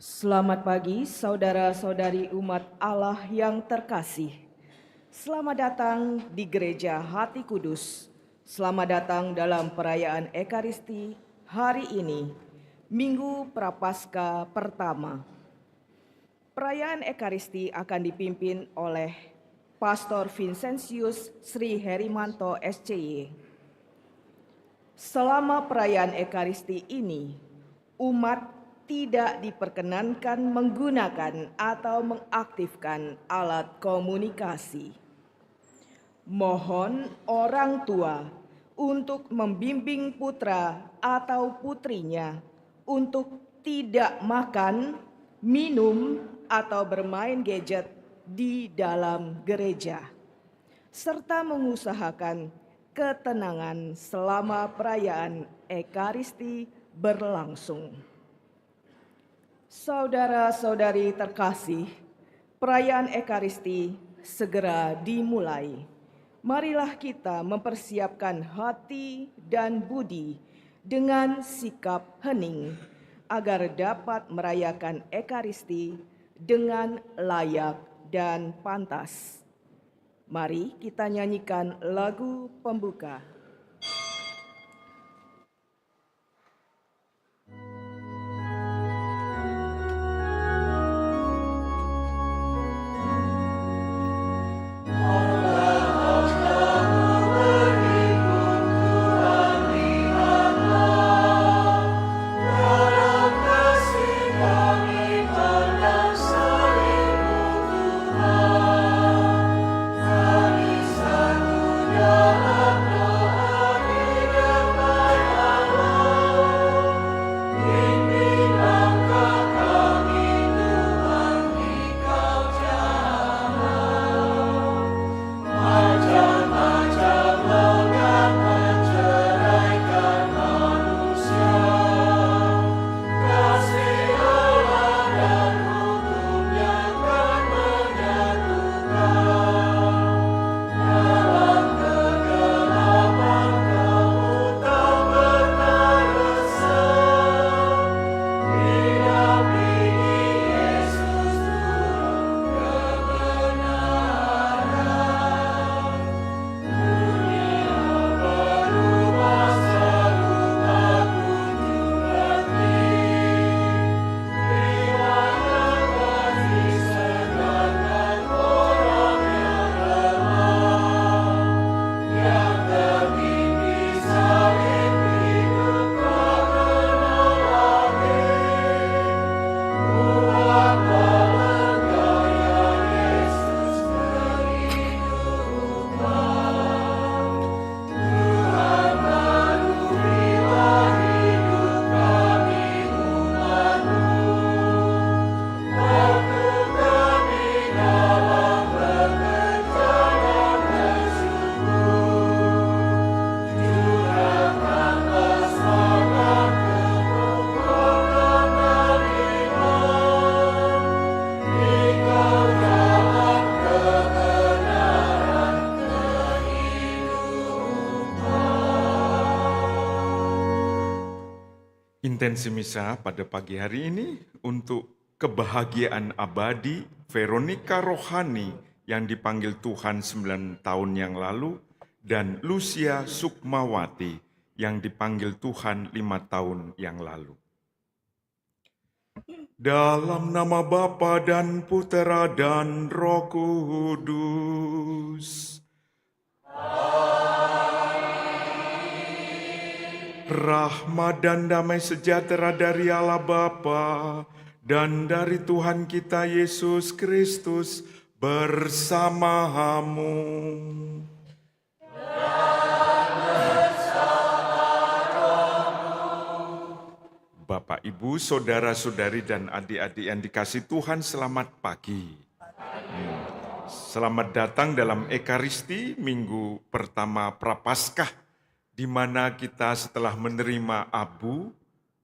Selamat pagi saudara-saudari umat Allah yang terkasih. Selamat datang di Gereja Hati Kudus. Selamat datang dalam perayaan Ekaristi hari ini, Minggu Prapaskah pertama. Perayaan Ekaristi akan dipimpin oleh Pastor Vincentius Sri Herimanto SCY. Selama perayaan Ekaristi ini, umat tidak diperkenankan menggunakan atau mengaktifkan alat komunikasi. Mohon orang tua untuk membimbing putra atau putrinya untuk tidak makan, minum, atau bermain gadget di dalam gereja, serta mengusahakan ketenangan selama perayaan Ekaristi berlangsung. Saudara-saudari terkasih, perayaan Ekaristi segera dimulai. Marilah kita mempersiapkan hati dan budi dengan sikap hening agar dapat merayakan Ekaristi dengan layak dan pantas. Mari kita nyanyikan lagu pembuka. Intensi misa pada pagi hari ini untuk kebahagiaan abadi Veronica Rohani yang dipanggil Tuhan 9 tahun yang lalu dan Lucia Sukmawati yang dipanggil Tuhan 5 tahun yang lalu. Dalam nama Bapa dan Putera dan Roh Kudus. Rahmat dan damai sejahtera dari Allah Bapa dan dari Tuhan kita Yesus Kristus bersamamu. Bapak, Ibu, saudara-saudari dan adik-adik yang dikasihi Tuhan, selamat pagi. Selamat datang dalam Ekaristi Minggu pertama Prapaskah, di mana kita setelah menerima abu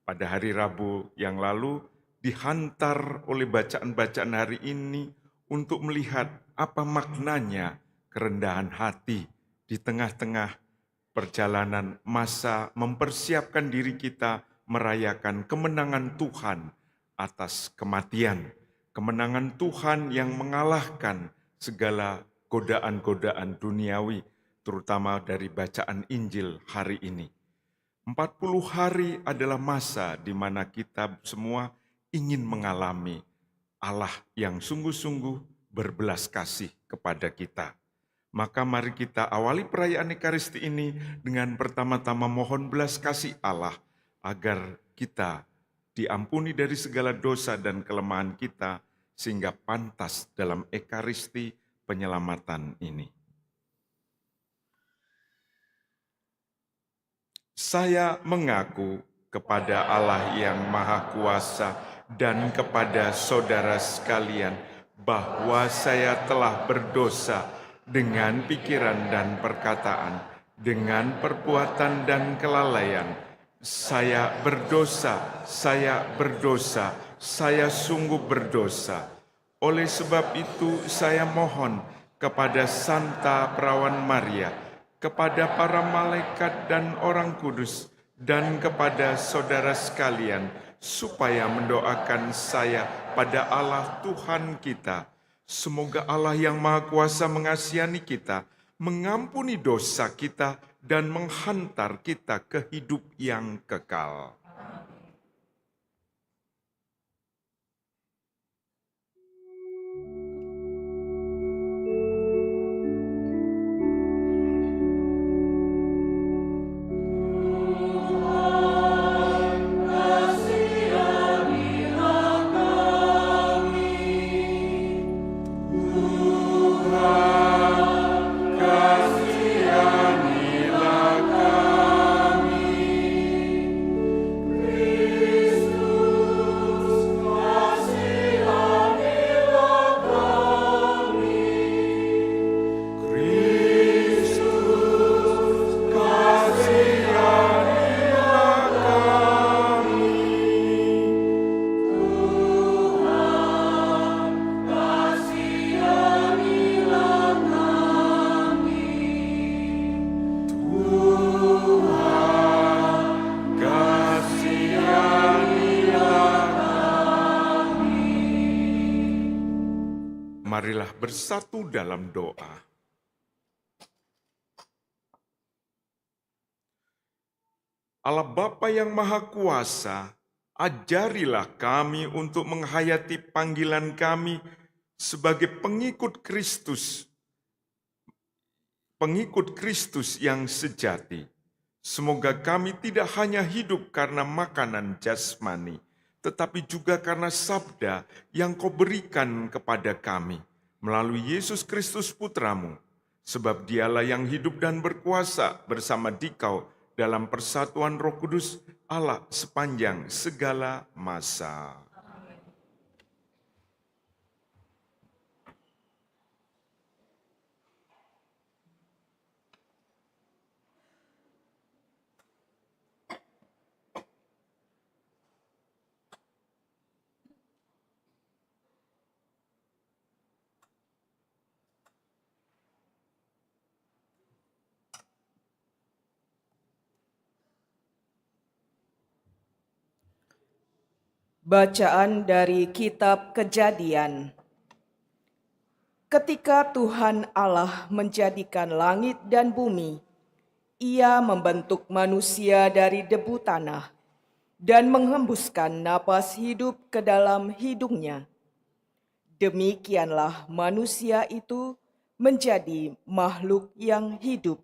pada hari Rabu yang lalu, dihantar oleh bacaan-bacaan hari ini untuk melihat apa maknanya kerendahan hati di tengah-tengah perjalanan masa mempersiapkan diri kita merayakan kemenangan Tuhan atas kematian, kemenangan Tuhan yang mengalahkan segala godaan-godaan duniawi, terutama dari bacaan Injil hari ini. 40 hari adalah masa di mana kita semua ingin mengalami Allah yang sungguh-sungguh berbelas kasih kepada kita. Maka mari kita awali perayaan Ekaristi ini dengan pertama-tama mohon belas kasih Allah agar kita diampuni dari segala dosa dan kelemahan kita sehingga pantas dalam Ekaristi penyelamatan ini. Saya mengaku kepada Allah yang Maha Kuasa dan kepada saudara sekalian bahwa saya telah berdosa dengan pikiran dan perkataan, dengan perbuatan dan kelalaian. Saya berdosa, saya sungguh berdosa. Oleh sebab itu saya mohon kepada Santa Perawan Maria, kepada para malaikat dan orang kudus, dan kepada saudara sekalian, supaya mendoakan saya pada Allah Tuhan kita. Semoga Allah yang Maha Kuasa mengasihani kita, mengampuni dosa kita, dan menghantar kita ke hidup yang kekal. Marilah bersatu dalam doa. Allah Bapa yang Maha Kuasa, ajarilah kami untuk menghayati panggilan kami sebagai pengikut Kristus yang sejati. Semoga kami tidak hanya hidup karena makanan jasmani, tetapi juga karena sabda yang Kau berikan kepada kami melalui Yesus Kristus Putramu, sebab Dialah yang hidup dan berkuasa bersama Dikau dalam persatuan Roh Kudus Allah sepanjang segala masa. Bacaan dari Kitab Kejadian. Ketika Tuhan Allah menjadikan langit dan bumi, Ia membentuk manusia dari debu tanah dan menghembuskan napas hidup ke dalam hidungnya. Demikianlah manusia itu menjadi makhluk yang hidup.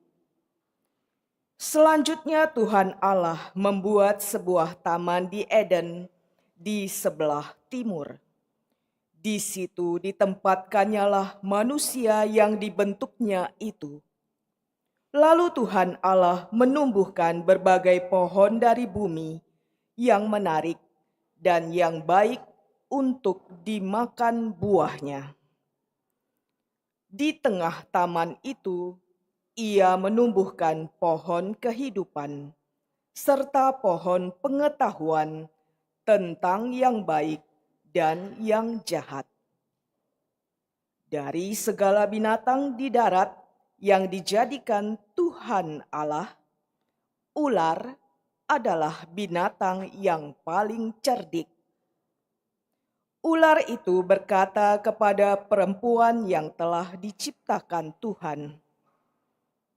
Selanjutnya Tuhan Allah membuat sebuah taman di Eden di sebelah timur. Di situ ditempatkannya manusia yang dibentuknya itu. Lalu Tuhan Allah menumbuhkan berbagai pohon dari bumi yang menarik dan yang baik untuk dimakan buahnya. Di tengah taman itu, Ia menumbuhkan pohon kehidupan, serta pohon pengetahuan tentang yang baik dan yang jahat. Dari segala binatang di darat yang dijadikan Tuhan Allah, ular adalah binatang yang paling cerdik. Ular itu berkata kepada perempuan yang telah diciptakan Tuhan,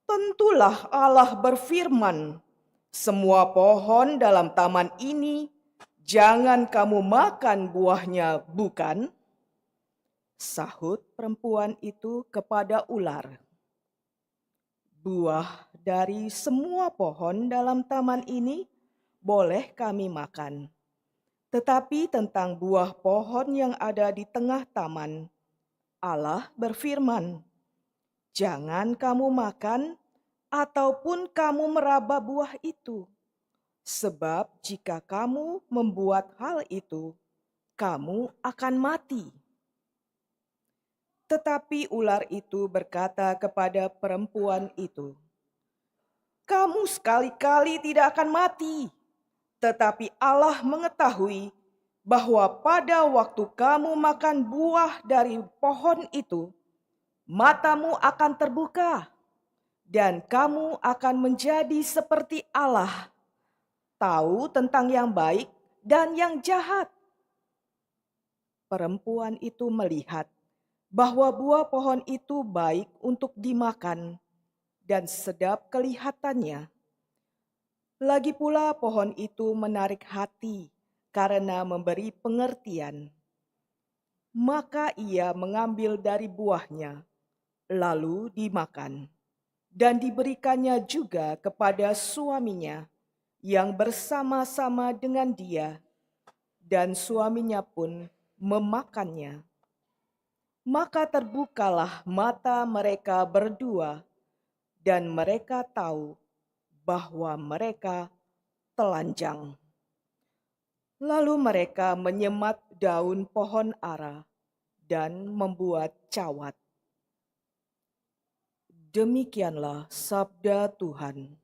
"Tentulah Allah berfirman, semua pohon dalam taman ini jangan kamu makan buahnya, bukan?" Sahut perempuan itu kepada ular, "Buah dari semua pohon dalam taman ini boleh kami makan. Tetapi tentang buah pohon yang ada di tengah taman, Allah berfirman, jangan kamu makan ataupun kamu meraba buah itu. Sebab jika kamu membuat hal itu, kamu akan mati." Tetapi ular itu berkata kepada perempuan itu, "Kamu sekali-kali tidak akan mati. Tetapi Allah mengetahui bahwa pada waktu kamu makan buah dari pohon itu, matamu akan terbuka, dan kamu akan menjadi seperti Allah, tahu tentang yang baik dan yang jahat." Perempuan itu melihat bahwa buah pohon itu baik untuk dimakan dan sedap kelihatannya. Lagi pula pohon itu menarik hati karena memberi pengertian. Maka ia mengambil dari buahnya, lalu dimakan, dan diberikannya juga kepada suaminya yang bersama-sama dengan dia, dan suaminya pun memakannya. Maka terbukalah mata mereka berdua, dan mereka tahu bahwa mereka telanjang. Lalu mereka menyemat daun pohon ara dan membuat cawat. Demikianlah sabda Tuhan.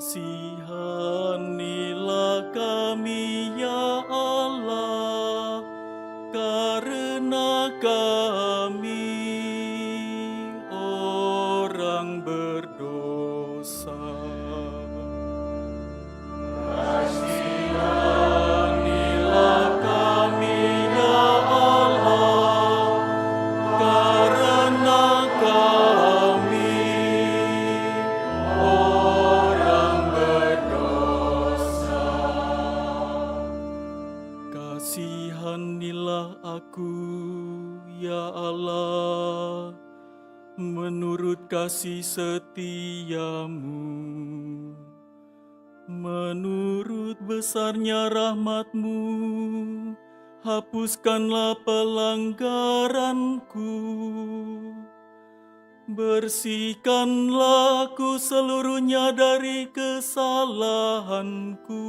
Kasihanilah kami ya Allah, karena kami orang berdosa. Kasihanilah kami ya Allah, karena kami orang berdosa. Kasihanilah aku, ya Allah, menurut kasih setiamu, menurut besarnya rahmat-Mu, hapuskanlah pelanggaranku. Bersihkanlah aku seluruhnya dari kesalahanku,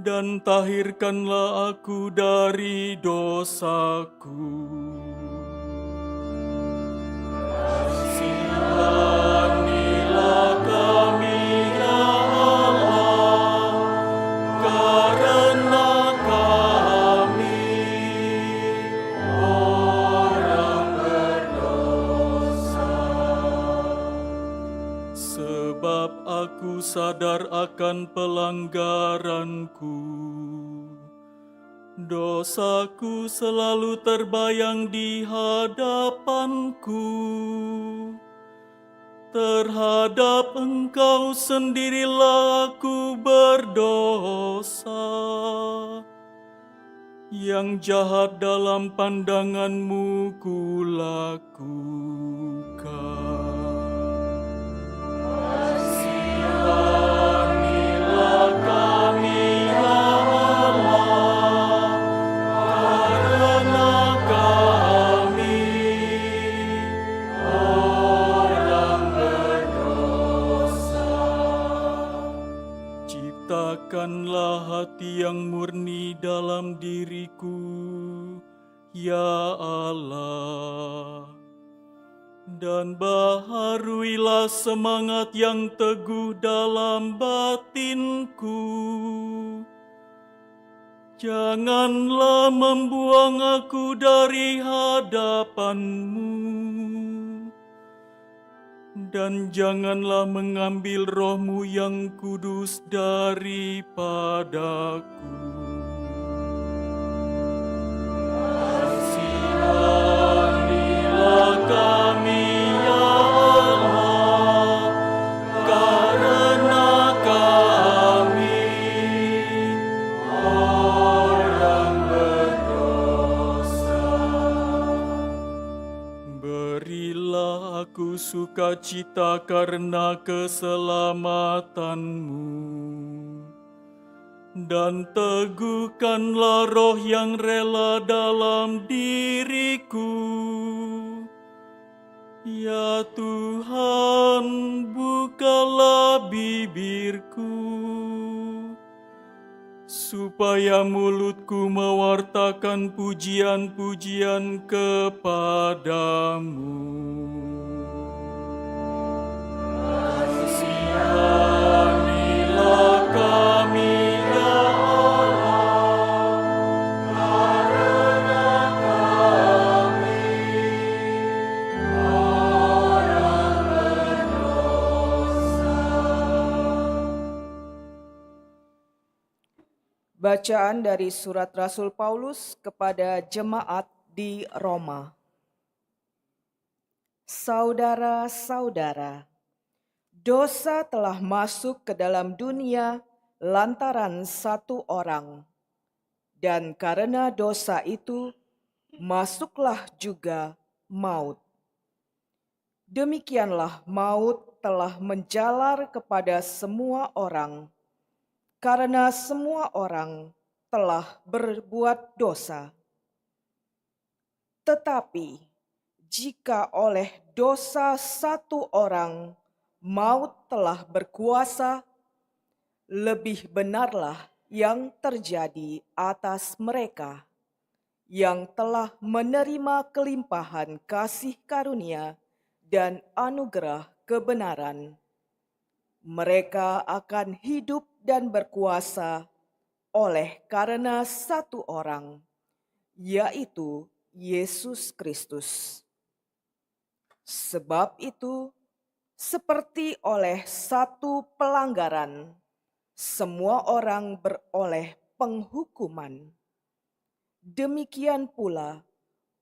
dan tahirkanlah aku dari dosaku. Kasihanilah kami ya Allah, karena kami orang berdosa. Sebab aku sadar akan pelanggaranku, dosaku selalu terbayang di hadapanku. Terhadap Engkau sendirilah aku berdosa, yang jahat dalam pandangan-Mu kulakukan. Kasihanilah kami ya Allah, karena kami orang berdosa. Ciptakanlah hati yang murni dalam diriku, ya Allah, Dan baharuilah semangat yang teguh dalam batinku. Janganlah membuang aku dari hadapan-Mu, dan janganlah mengambil Roh-Mu yang kudus daripadaku. Kasihanilah kami, ya Allah, karena kami orang berdosa. Berilah aku sukacita karena keselamatan-Mu, dan teguhkanlah roh yang rela dalam diriku. Ya Tuhan, bukalah bibirku, supaya mulutku mewartakan pujian-pujian kepadamu. Kasihanilah kami, ya Allah, karena kami orang berdosa. Bacaan dari surat Rasul Paulus kepada jemaat di Roma. Saudara-saudara, dosa telah masuk ke dalam dunia lantaran satu orang, dan karena dosa itu masuklah juga maut. Demikianlah maut telah menjalar kepada semua orang, karena semua orang telah berbuat dosa. Tetapi jika oleh dosa satu orang maut telah berkuasa, lebih benarlah yang terjadi atas mereka yang telah menerima kelimpahan kasih karunia dan anugerah kebenaran. Mereka akan hidup dan berkuasa oleh karena satu orang, yaitu Yesus Kristus. Sebab itu, seperti oleh satu pelanggaran, semua orang beroleh penghukuman. Demikian pula,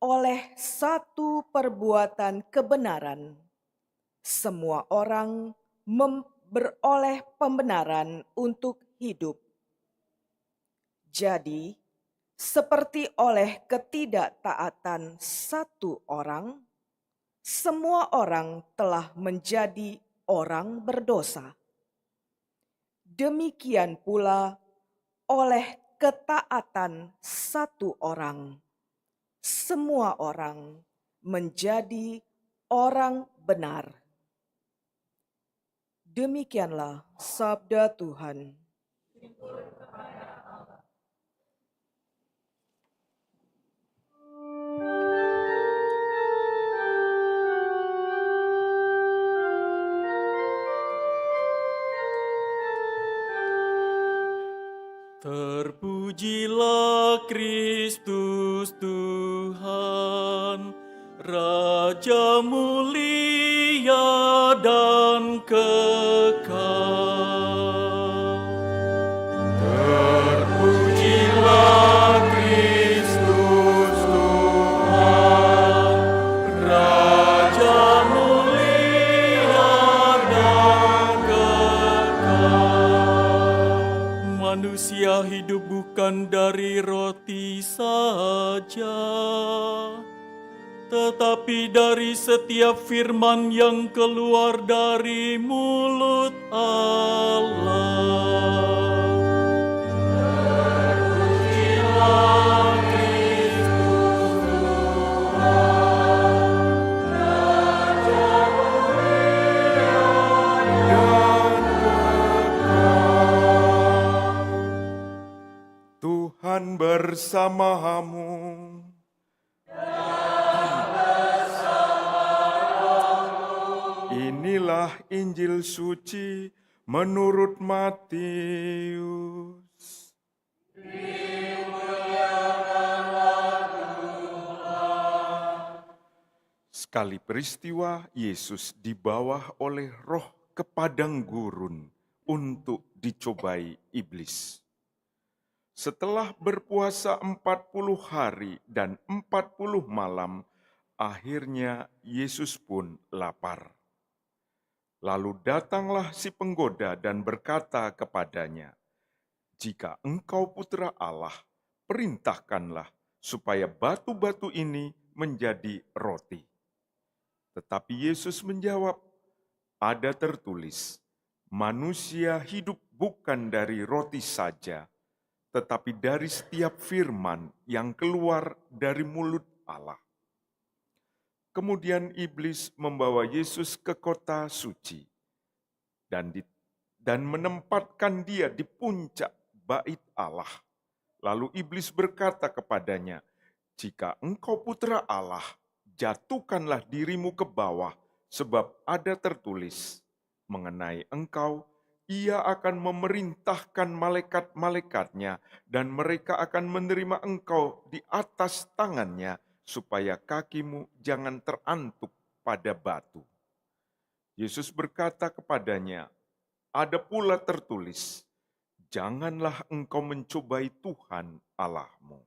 oleh satu perbuatan kebenaran, semua orang beroleh pembenaran untuk hidup. Jadi, seperti oleh ketidaktaatan satu orang, semua orang telah menjadi orang berdosa. Demikian pula oleh ketaatan satu orang, semua orang menjadi orang benar. Demikianlah sabda Tuhan. Terpujilah Kristus Tuhan, Raja mulia dan kekal. Terpujilah Kristus Tuhan, Raja mulia dan kekal. Manusia hidup bukan dari roti saja, tetapi dari setiap firman yang keluar dari mulut Allah. Terpujilah Kristus Tuhan, Raja mulia dan kekal. Tuhan bersamamu. Inilah Injil suci menurut Matius. Sekali peristiwa, Yesus dibawa oleh Roh ke padang gurun untuk dicobai iblis. Setelah berpuasa 40 hari dan 40 malam, akhirnya Yesus pun lapar. Lalu datanglah si penggoda dan berkata kepadanya, "Jika engkau putra Allah, perintahkanlah supaya batu-batu ini menjadi roti." Tetapi Yesus menjawab, "Ada tertulis, manusia hidup bukan dari roti saja, tetapi dari setiap firman yang keluar dari mulut Allah." Kemudian iblis membawa Yesus ke kota suci dan menempatkan dia di puncak bait Allah. Lalu iblis berkata kepadanya, "Jika engkau putra Allah, jatuhkanlah dirimu ke bawah, sebab ada tertulis, mengenai engkau, ia akan memerintahkan malaikat-malaikatnya, dan mereka akan menerima engkau di atas tangannya, supaya kakimu jangan terantuk pada batu." Yesus berkata kepadanya, "Ada pula tertulis, janganlah engkau mencobai Tuhan Allahmu."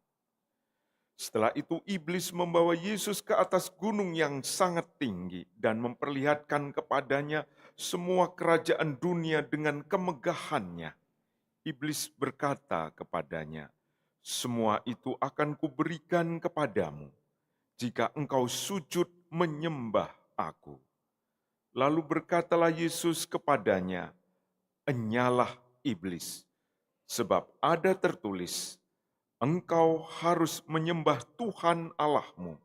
Setelah itu iblis membawa Yesus ke atas gunung yang sangat tinggi dan memperlihatkan kepadanya semua kerajaan dunia dengan kemegahannya. Iblis berkata kepadanya, "Semua itu akan kuberikan kepadamu, jika engkau sujud menyembah aku." Lalu berkatalah Yesus kepadanya, "Enyalah iblis, sebab ada tertulis, engkau harus menyembah Tuhan Allahmu,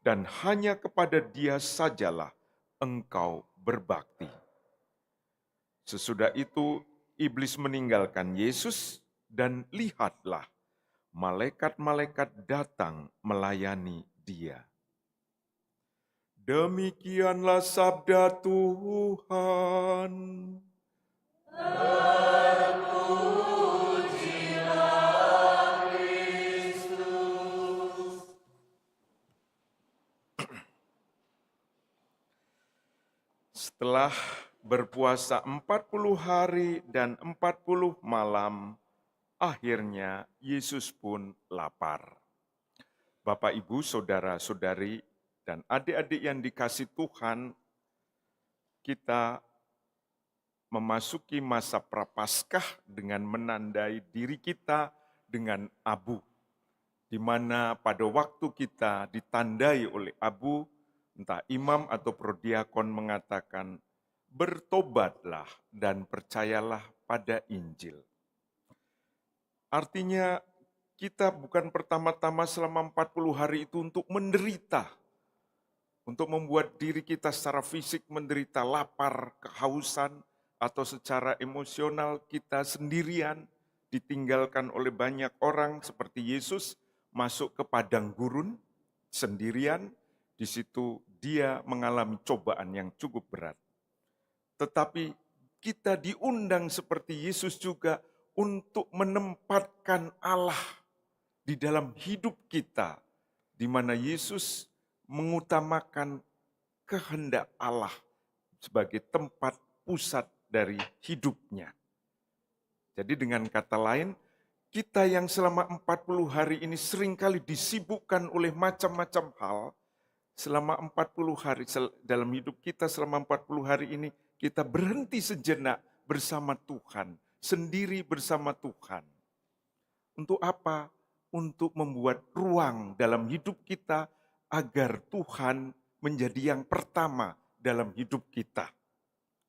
dan hanya kepada Dia sajalah engkau berbakti." Sesudah itu iblis meninggalkan Yesus, dan lihatlah, malaikat-malaikat datang melayani Dia. Demikianlah sabda Tuhan. Setelah berpuasa 40 hari dan 40 malam, akhirnya Yesus pun lapar. Bapak, Ibu, saudara-saudari, dan adik-adik yang dikasih Tuhan, kita memasuki masa Prapaskah dengan menandai diri kita dengan abu, di mana pada waktu kita ditandai oleh abu, entah imam atau prodiakon mengatakan, "Bertobatlah dan percayalah pada Injil." Artinya kita bukan pertama-tama selama 40 hari itu untuk menderita, untuk membuat diri kita secara fisik menderita lapar, kehausan, atau secara emosional kita sendirian, ditinggalkan oleh banyak orang seperti Yesus, masuk ke padang gurun sendirian, di situ dia mengalami cobaan yang cukup berat. Tetapi kita diundang seperti Yesus juga untuk menempatkan Allah di dalam hidup kita, di mana Yesus mengutamakan kehendak Allah sebagai tempat pusat dari hidupnya. Jadi dengan kata lain, kita yang selama 40 hari ini seringkali disibukkan oleh macam-macam hal, selama 40 hari dalam hidup kita selama 40 hari ini, kita berhenti sejenak bersama Tuhan, sendiri bersama Tuhan. Untuk apa? Untuk membuat ruang dalam hidup kita agar Tuhan menjadi yang pertama dalam hidup kita.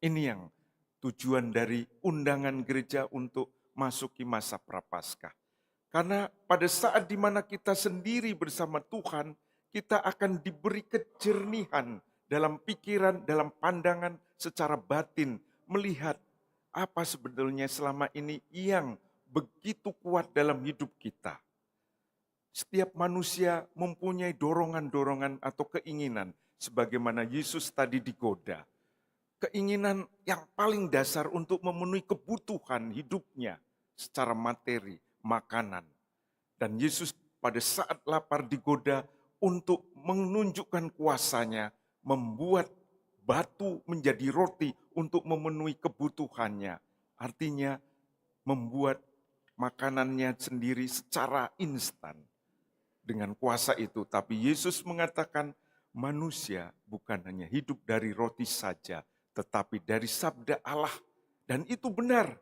Ini yang tujuan dari undangan gereja untuk masuki masa Prapaskah. Karena pada saat di mana kita sendiri bersama Tuhan, kita akan diberi kejernihan dalam pikiran, dalam pandangan secara batin, melihat apa sebetulnya selama ini yang begitu kuat dalam hidup kita. Setiap manusia mempunyai dorongan-dorongan atau keinginan, sebagaimana Yesus tadi digoda. keinginan yang paling dasar untuk memenuhi kebutuhan hidupnya secara materi, makanan. Dan Yesus pada saat lapar digoda untuk menunjukkan kuasanya, membuat batu menjadi roti untuk memenuhi kebutuhannya. Artinya membuat makanannya sendiri secara instan dengan kuasa itu. Tapi Yesus mengatakan manusia bukan hanya hidup dari roti saja, tetapi dari sabda Allah. Dan itu benar.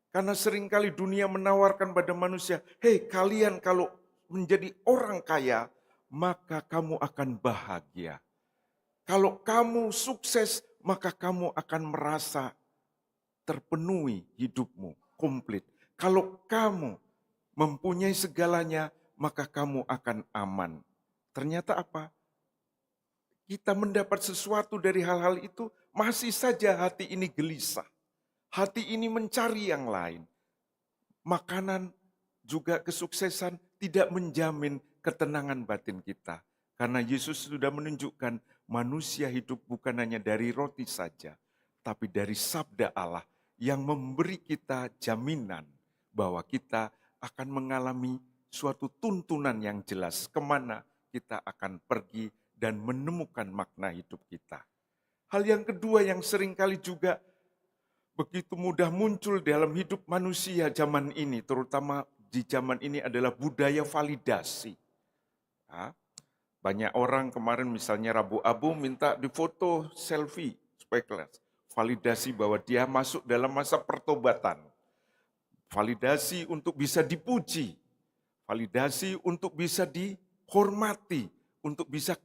Karena seringkali dunia menawarkan pada manusia, hei kalian kalau menjadi orang kaya, maka kamu akan bahagia. Kalau kamu sukses, maka kamu akan merasa terpenuhi hidupmu, komplit. Kalau kamu mempunyai segalanya, maka kamu akan aman. Ternyata apa? Kita mendapat sesuatu dari hal-hal itu, masih saja hati ini gelisah. Hati ini mencari yang lain. Makanan juga kesuksesan tidak menjamin ketenangan batin kita. Karena Yesus sudah menunjukkan manusia hidup bukan hanya dari roti saja, tapi dari sabda Allah yang memberi kita jaminan bahwa kita akan mengalami suatu tuntunan yang jelas kemana kita akan pergi dan menemukan makna hidup kita. Hal yang kedua yang seringkali juga begitu mudah muncul dalam hidup manusia zaman ini, terutama di zaman ini adalah budaya validasi. Banyak orang kemarin misalnya Rabu Abu minta difoto selfie supaya kelas. Validasi bahwa dia masuk dalam masa pertobatan. Validasi untuk bisa dipuji. Validasi untuk bisa dihormati. Untuk bisa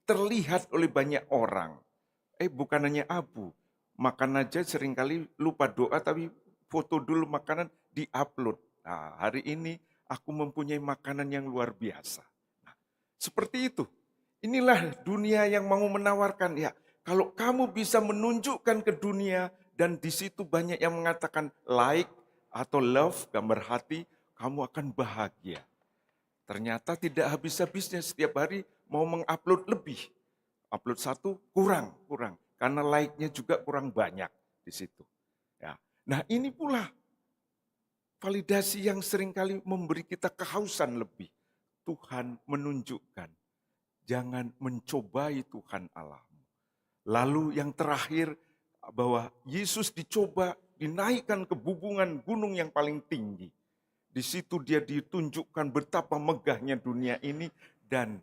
terlihat oleh banyak orang. Bukan hanya Abu. Makan aja seringkali lupa doa tapi foto dulu makanan di-upload. Nah, hari ini aku mempunyai makanan yang luar biasa. Nah, seperti itu. Inilah dunia yang mau menawarkan ya. Kalau kamu bisa menunjukkan ke dunia dan di situ banyak yang mengatakan like atau love, gambar hati, kamu akan bahagia. Ternyata tidak habis-habisnya setiap hari mau mengupload lebih. Upload satu kurang. Karena like-nya juga kurang banyak di situ. Ya. Nah ini pula validasi yang seringkali memberi kita kehausan lebih. Tuhan menunjukkan, jangan mencobai Tuhan Allahmu. Lalu yang terakhir, bahwa Yesus dicoba dinaikkan ke bubungan gunung yang paling tinggi. Di situ dia ditunjukkan betapa megahnya dunia ini dan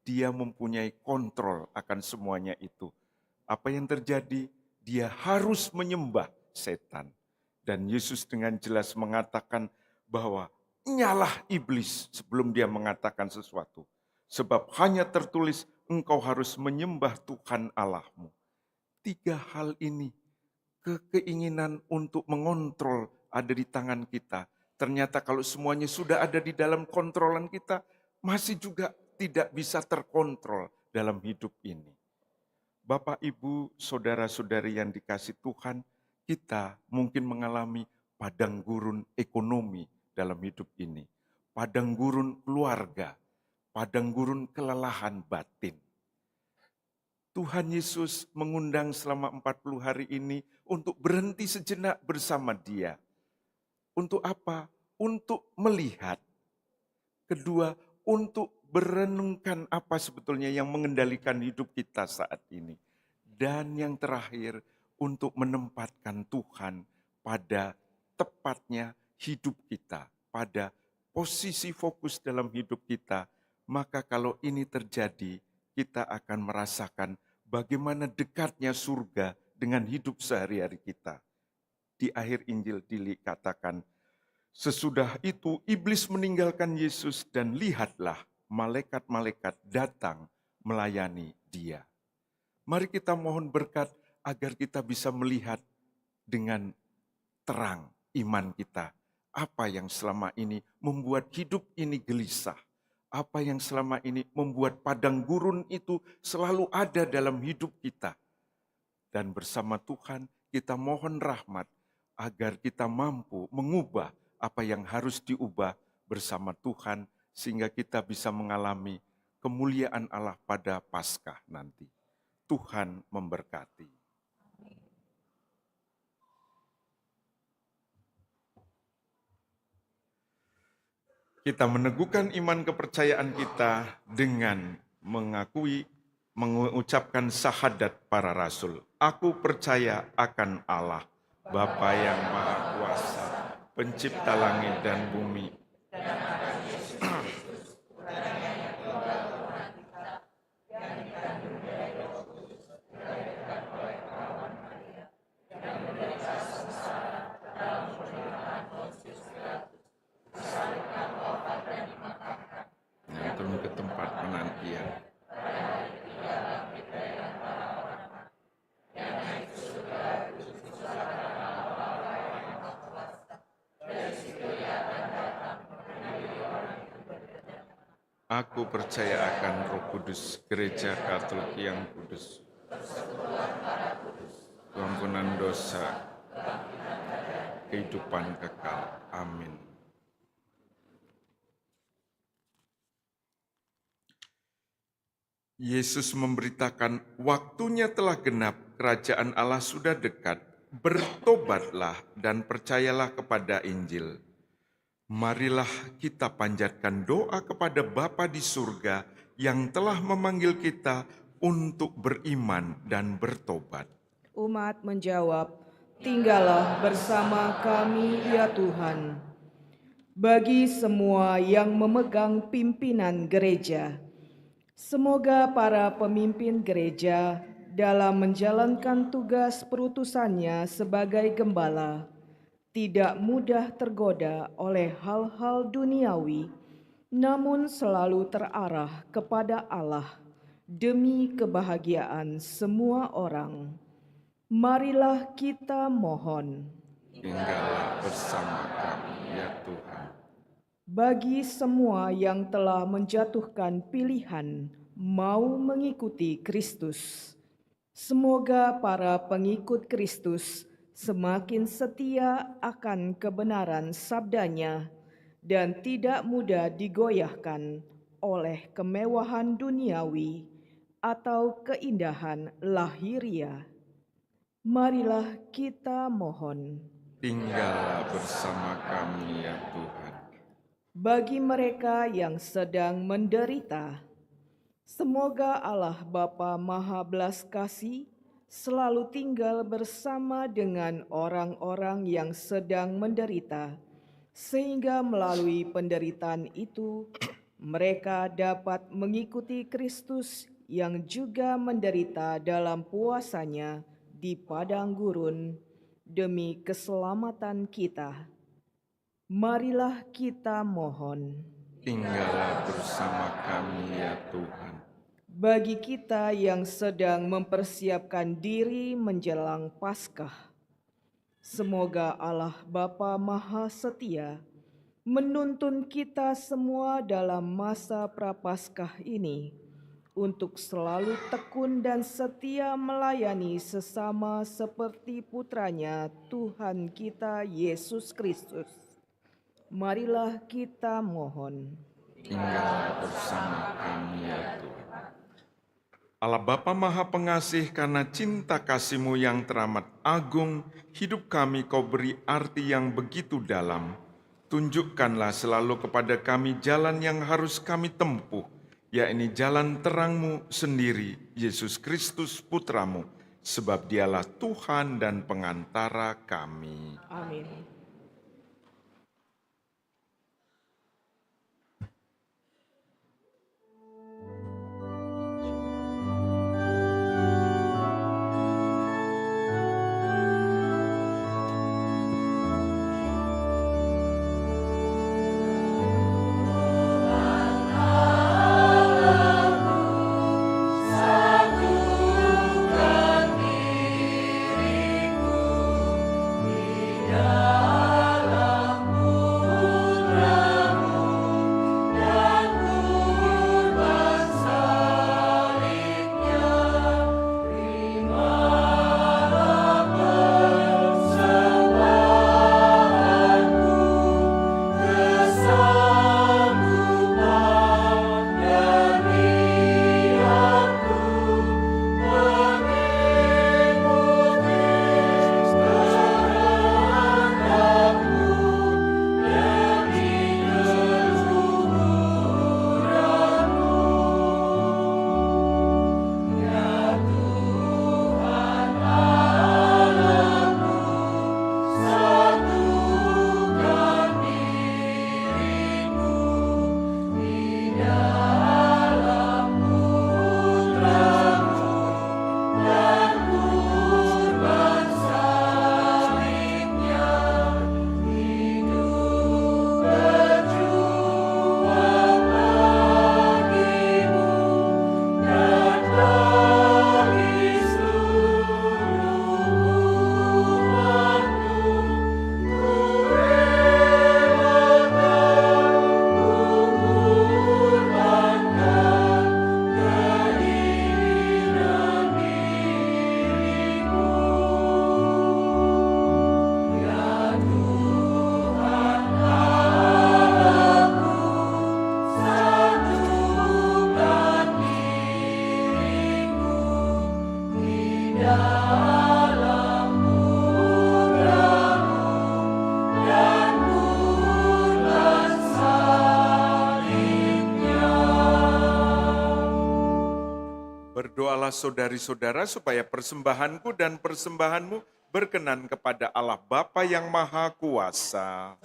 dia mempunyai kontrol akan semuanya itu. Apa yang terjadi? Dia harus menyembah setan. Dan Yesus dengan jelas mengatakan bahwa nyalah iblis sebelum dia mengatakan sesuatu. Sebab hanya tertulis engkau harus menyembah Tuhan Allahmu. 3 hal ini, keinginan untuk mengontrol ada di tangan kita. Ternyata kalau semuanya sudah ada di dalam kontrolan kita, masih juga tidak bisa terkontrol dalam hidup ini. Bapak, Ibu, saudara-saudari yang dikasih Tuhan, kita mungkin mengalami padang gurun ekonomi dalam hidup ini. Padang gurun keluarga, padang gurun kelelahan batin. Tuhan Yesus mengundang selama 40 hari ini untuk berhenti sejenak bersama Dia. Untuk apa? Untuk melihat. Kedua, untuk berenungkan apa sebetulnya yang mengendalikan hidup kita saat ini. Dan yang terakhir, untuk menempatkan Tuhan pada tepatnya hidup kita, pada posisi fokus dalam hidup kita. Maka kalau ini terjadi, kita akan merasakan bagaimana dekatnya surga dengan hidup sehari-hari kita. Di akhir Injil dikatakan, sesudah itu iblis meninggalkan Yesus dan lihatlah malaikat-malaikat datang melayani Dia. Mari kita mohon berkat agar kita bisa melihat dengan terang iman kita. Apa yang selama ini membuat hidup ini gelisah. Apa yang selama ini membuat padang gurun itu selalu ada dalam hidup kita. Dan bersama Tuhan kita mohon rahmat agar kita mampu mengubah apa yang harus diubah bersama Tuhan sehingga kita bisa mengalami kemuliaan Allah pada Paskah nanti. Tuhan memberkati. Kita meneguhkan iman kepercayaan kita dengan mengucapkan syahadat para rasul. Aku percaya akan Allah, Bapa yang Maha Kuasa, pencipta langit dan bumi. Yang turun ke tempat penantian. Aku percaya akan Roh Kudus, Gereja Katolik yang kudus, pengampunan dosa, kehidupan kekal. Amin. Yesus memberitakan, waktunya telah genap, kerajaan Allah sudah dekat. Bertobatlah dan percayalah kepada Injil. Marilah kita panjatkan doa kepada Bapa di surga yang telah memanggil kita untuk beriman dan bertobat. Umat menjawab, tinggallah bersama kami ya Tuhan. Bagi semua yang memegang pimpinan gereja, semoga para pemimpin gereja dalam menjalankan tugas perutusannya sebagai gembala tidak mudah tergoda oleh hal-hal duniawi, namun selalu terarah kepada Allah demi kebahagiaan semua orang. Marilah kita mohon. Tinggallah bersama kami ya Tuhan. Bagi semua yang telah menjatuhkan pilihan mau mengikuti Kristus, semoga para pengikut Kristus semakin setia akan kebenaran sabdanya dan tidak mudah digoyahkan oleh kemewahan duniawi atau keindahan lahiriah. Marilah kita mohon. Tinggallah bersama kami ya Tuhan. Bagi mereka yang sedang menderita, semoga Allah Bapa Maha Belas Kasih selalu tinggal bersama dengan orang-orang yang sedang menderita, sehingga melalui penderitaan itu mereka dapat mengikuti Kristus yang juga menderita dalam puasanya di padang gurun demi keselamatan kita. Marilah kita mohon. Tinggallah bersama kami ya Tuhan. Bagi kita yang sedang mempersiapkan diri menjelang Paskah, semoga Allah Bapa Maha Setia menuntun kita semua dalam masa Prapaskah ini untuk selalu tekun dan setia melayani sesama seperti putranya Tuhan kita Yesus Kristus. Marilah kita mohon. Tinggallah bersama kami ya Tuhan. Allah Bapa Maha Pengasih, karena cinta kasih-Mu yang teramat agung, hidup kami Kau beri arti yang begitu dalam. Tunjukkanlah selalu kepada kami jalan yang harus kami tempuh, yakni jalan terang-Mu sendiri, Yesus Kristus Putra-Mu, sebab Dialah Tuhan dan pengantara kami. Amin. Satukan diriku di dalam Berdoalah saudari-saudara supaya persembahanku dan persembahanmu berkenan kepada Allah Bapa yang Maha Kuasa.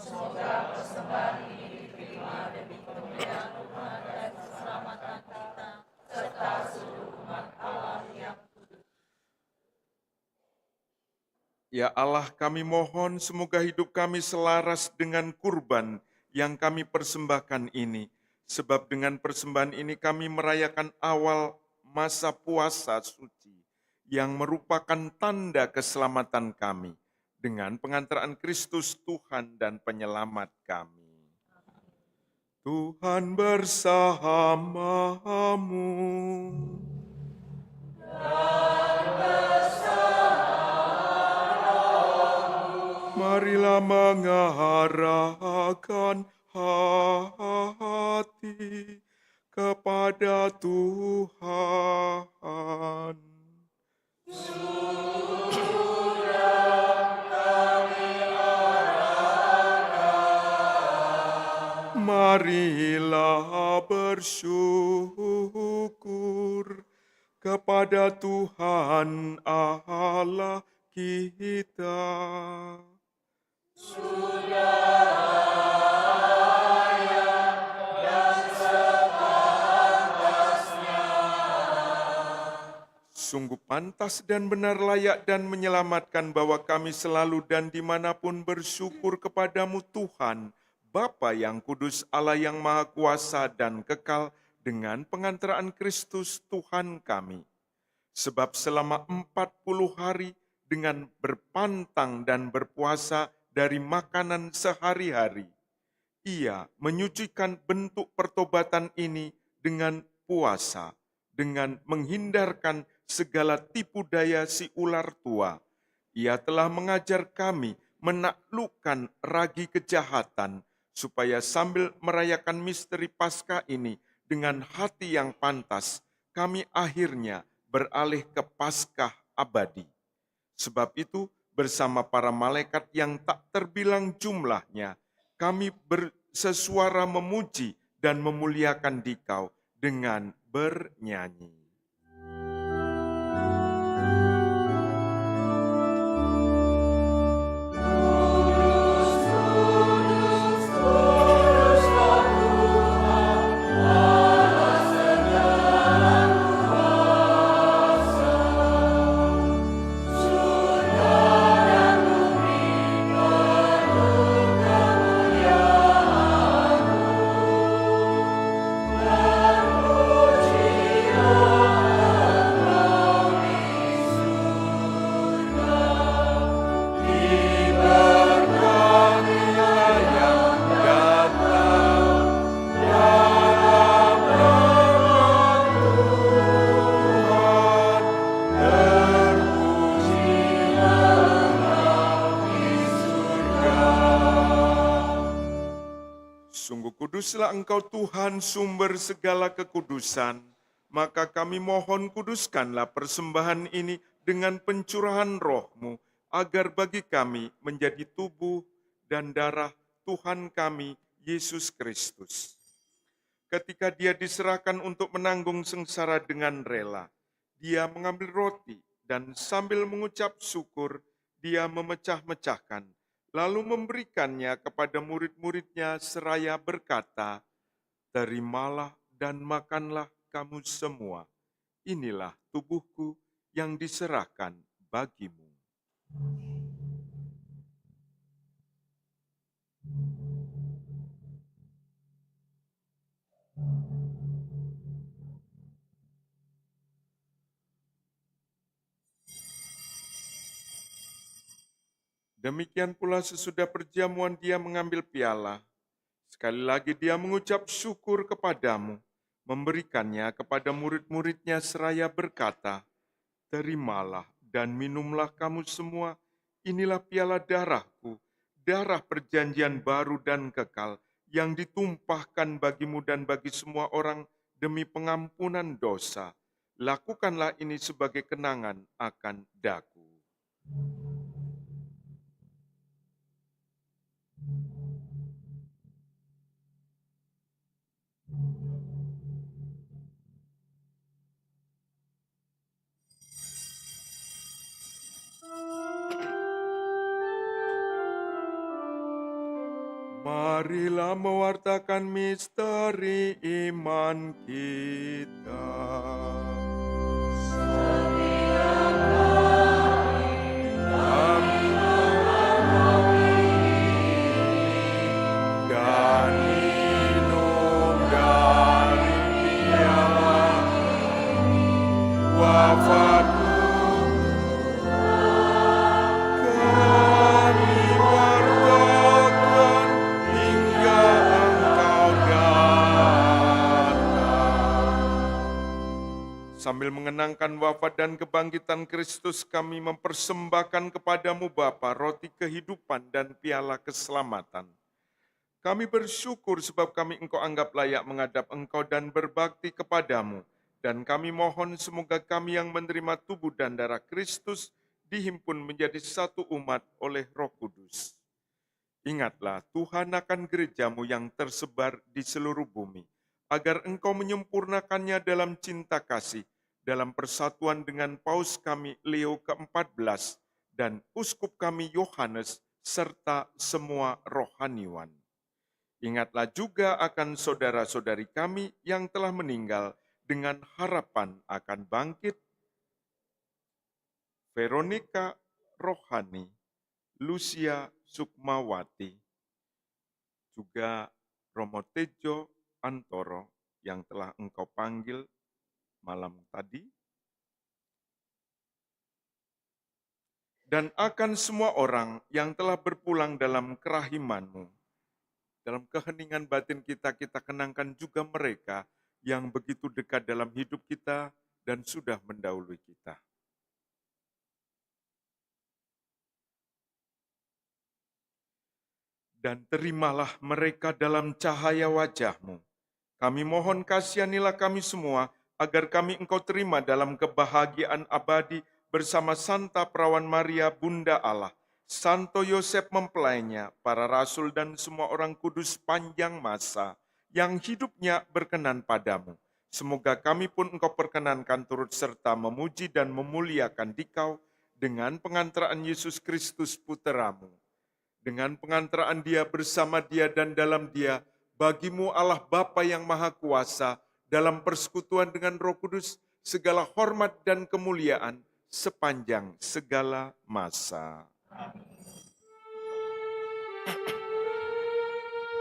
Ya Allah, kami mohon semoga hidup kami selaras dengan kurban yang kami persembahkan ini. Sebab dengan persembahan ini kami merayakan awal masa puasa suci yang merupakan tanda keselamatan kami dengan pengantaran Kristus Tuhan dan Penyelamat kami. Tuhan bersamamu. Marilah mengarahkan hati kepada Tuhan. Marilah bersyukur kepada Tuhan Allah kita. Sungguh pantas dan benar layak dan menyelamatkan bahwa kami selalu dan dimanapun bersyukur kepadamu Tuhan, Bapa yang kudus, Allah yang maha kuasa dan kekal, dengan pengantaraan Kristus Tuhan kami. Sebab selama 40 hari dengan berpantang dan berpuasa dari makanan sehari-hari, Ia menyucikan bentuk pertobatan ini dengan puasa, dengan menghindarkan segala tipu daya si ular tua. Ia telah mengajar kami menaklukkan ragi kejahatan, supaya sambil merayakan misteri Paskah ini dengan hati yang pantas, kami akhirnya beralih ke Paskah abadi. Sebab itu, bersama para malaikat yang tak terbilang jumlahnya, kami bersesuara memuji dan memuliakan Dikau dengan bernyanyi. Sungguh kuduslah Engkau Tuhan, sumber segala kekudusan. Maka kami mohon kuduskanlah persembahan ini dengan pencurahan roh-Mu, agar bagi kami menjadi tubuh dan darah Tuhan kami, Yesus Kristus. Ketika Dia diserahkan untuk menanggung sengsara dengan rela, Dia mengambil roti dan sambil mengucap syukur, Dia memecah-mecahkan, lalu memberikannya kepada murid-muridnya seraya berkata, "Terimalah dan makanlah kamu semua. Inilah tubuhku yang diserahkan bagimu." Demikian pula sesudah perjamuan Dia mengambil piala. Sekali lagi Dia mengucap syukur kepadamu, memberikannya kepada murid-muridnya seraya berkata, "Terimalah dan minumlah kamu semua, inilah piala darahku, darah perjanjian baru dan kekal, yang ditumpahkan bagimu dan bagi semua orang demi pengampunan dosa. Lakukanlah ini sebagai kenangan akan daku." Marilah mewartakan misteri iman kita. Dan minum dari piala wafatmu, kami wartakan hingga Engkau datang. Sambil mengenangkan wafat dan kebangkitan Kristus, kami mempersembahkan kepadamu Bapa roti kehidupan dan piala keselamatan. Kami bersyukur sebab kami Engkau anggap layak menghadap Engkau dan berbakti kepadamu. Dan kami mohon semoga kami yang menerima tubuh dan darah Kristus dihimpun menjadi satu umat oleh Roh Kudus. Ingatlah Tuhan akan gerejamu yang tersebar di seluruh bumi, agar Engkau menyempurnakannya dalam cinta kasih, dalam persatuan dengan Paus kami Leo ke-14 dan Uskup kami Yohanes, serta semua rohaniwan. Ingatlah juga akan saudara-saudari kami yang telah meninggal dengan harapan akan bangkit. Veronica Rohani, Lucia Sukmawati, juga Romo Tejo Antoro yang telah Engkau panggil malam tadi. Dan akan semua orang yang telah berpulang dalam kerahiman-Mu. Dalam keheningan batin kita, kita kenangkan juga mereka yang begitu dekat dalam hidup kita dan sudah mendahului kita. Dan terimalah mereka dalam cahaya wajah-Mu. Kami mohon kasihanilah kami semua, agar kami Engkau terima dalam kebahagiaan abadi bersama Santa Perawan Maria, Bunda Allah, Santo Yosef mempelainya, para rasul dan semua orang kudus panjang masa yang hidupnya berkenan padamu. Semoga kami pun Engkau perkenankan turut serta memuji dan memuliakan Dikau dengan pengantaraan Yesus Kristus Puteramu. Dengan pengantaraan Dia, bersama Dia dan dalam Dia, bagimu Allah Bapa yang Maha Kuasa, dalam persekutuan dengan Roh Kudus, segala hormat dan kemuliaan sepanjang segala masa.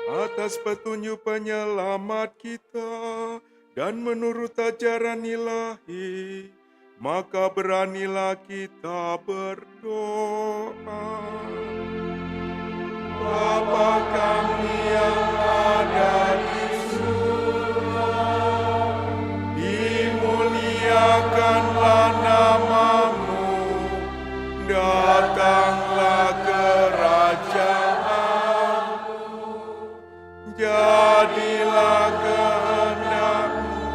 Atas petunjuk penyelamat kita dan menurut ajaran ilahi, maka beranilah kita berdoa. Bapa kami yang ada di surga, dimuliakanlah nama-Mu, datanglah kerajaan-Mu, jadilah kehendak-Mu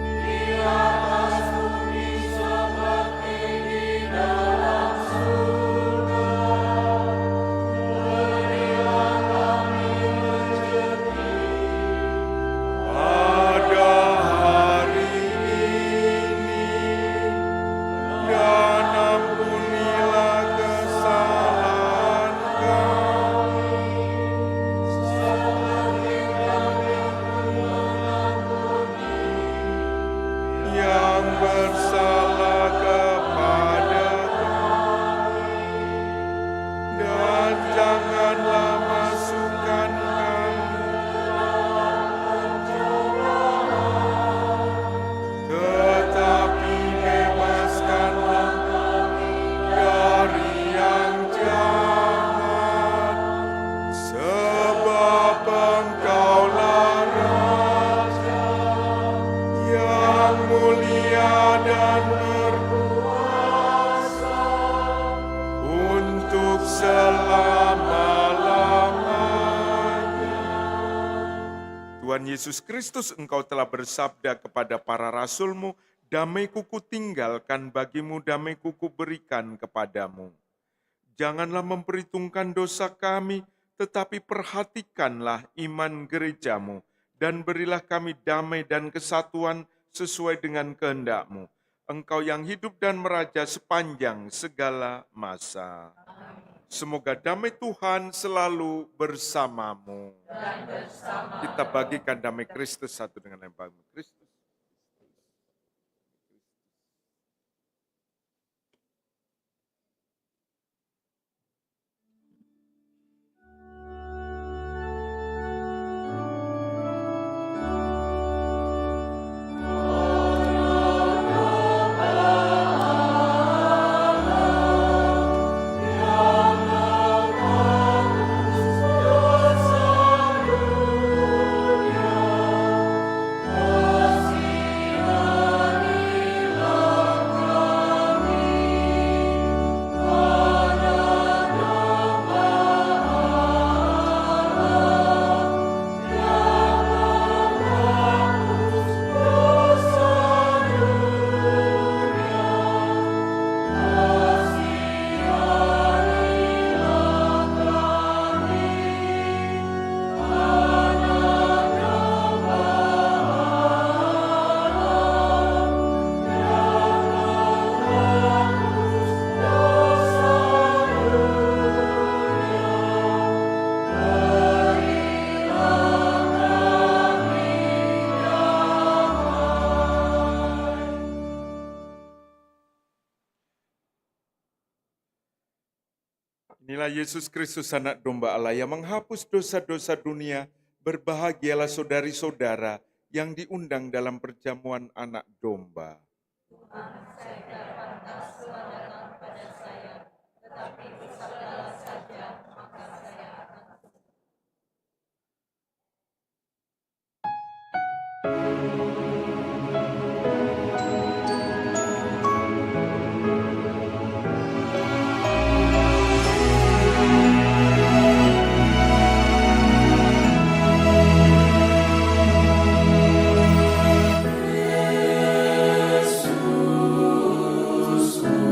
di atas bumi seperti di dalam surga. Berilah kami rezeki pada hari ini, dan ampunilah kesalahan kami, seperti kami mengampuni yang bersalah kepada kami. Dan janganlah masukkan kami dalam pencobaan, tetapi bebaskanlah kami dari yang jahat. Sebab Engkaulah Raja yang mulia dan berkuasa untuk selama-lamanya. Tuhan Yesus Kristus, Engkau telah bersabda kepada para rasul-Mu, damai-Ku kutinggalkan bagimu, damai-Ku kuberikan kepadamu. Janganlah memperhitungkan dosa kami, tetapi perhatikanlah iman gereja-Mu, dan berilah kami damai dan kesatuan sesuai dengan kehendak-Mu. Engkau yang hidup dan meraja sepanjang segala masa. Semoga damai Tuhan selalu bersamamu. Kita bagikan damai Kristus satu dengan yang lain. Kristus. Inilah Yesus Kristus anak domba Allah yang menghapus dosa-dosa dunia. Berbahagialah saudari-saudara yang diundang dalam perjamuan anak domba. Yesus